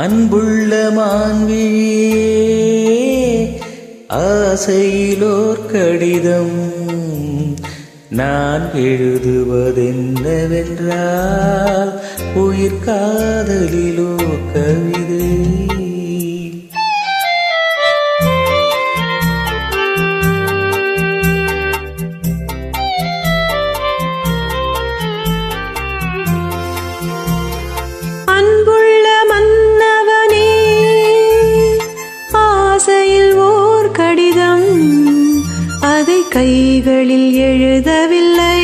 அன்புள்ள மான்விழியே ஆசையிலோர் கடிதம் நான் எழுதுவதென்னவென்றால் உயிர் காதலிலோ கவிதை. அன்புள்ள மன்னவனே ஆசையில் ஓர் கடிதம் அதை கைகளில் எழுதவில்லை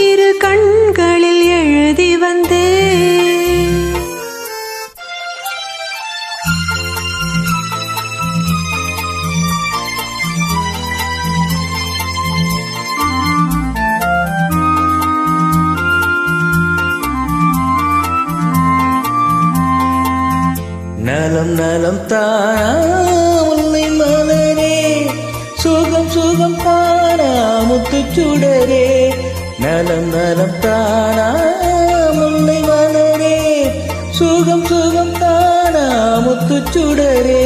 இரு கண்களில் எழுதி வந்தே. நலம் நலம் தானா முல்லை மலரே சுகம் சுகம் தானா முத்துச்சுடரே. நலம் நலம் தானா முல்லை மலரே சுகம் சுகம் தானா முத்துச்சுடரே.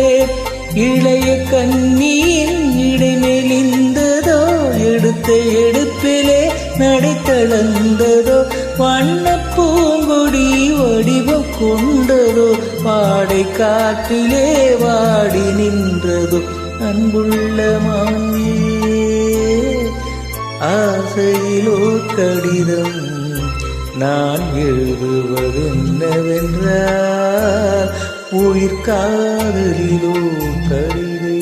இளைய கண்ணியின் இடை மெலிந்ததோ எடுத்த எடுப்பிலே நடை தளர்ந்ததோ வண்ண பூங்கொடி வடிவம் கொண்டதோ பாடை காட்டிலே வாடி நின்றதோ. அன்புள்ள மான்விழியே ஆசையிலோ கடிதம் நான் எழுதுவதென்னவென்றால் உயிர் காதலிலோ கவிதை.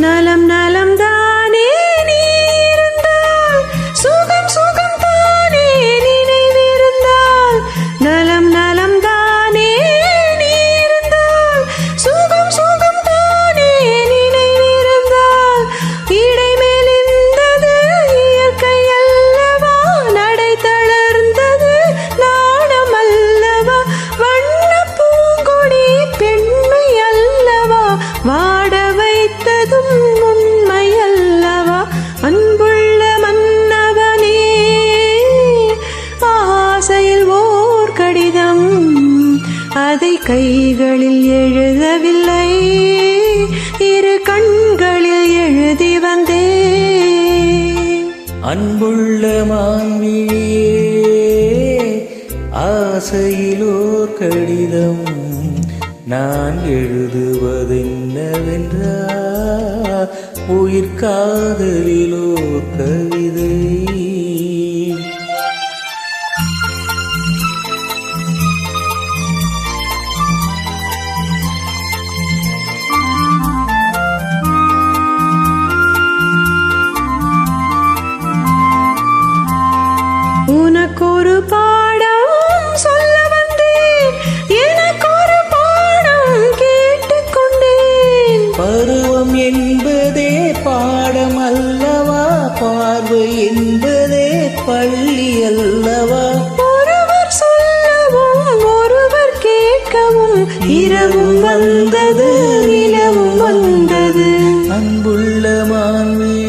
நலம் நலம் தானே நீ இருந்தால் சுகம் சுகம் தானே நினைவிருந்தால். நலம் நலம் தானே நீ இருந்தால் சுகம் சுகம் தானே நினைவிருந்தால். இடை மெலிந்தது இயற்கை அல்லவா நடை தளர்ந்தது நாணம் அல்லவா வண்ண பூங்கொடி பெண்மை அல்லவா வாட வைத்ததும் உண்மை அல்லவா. அன்புள்ள மன்னவனே ஆசையில் ஓர் கடிதம் அதை கைகளில் எழுதவில்லை இரு கண்களில் எழுதி வந்தே. அன்புள்ள மான்விழியே ஆசையிலோர் கடிதம் நான் எழுதுவதென்னவென்றால் உயிர் காதலிலோ கவிதை. உனக்கொரு பாடம் சொல்ல வந்தேன் எனக்கொரு பாடம் கேட்டுக்கொண்டேன். பருவம் என்பதே பாடம் அல்லவா பார்வை என்பதே பள்ளி அல்லவா. ஒருவர் சொல்லவும் ஒருவர் கேட்கவும் இரவும் வந்தது நிலவும் வந்தது. அன்புள்ள மான்விழியே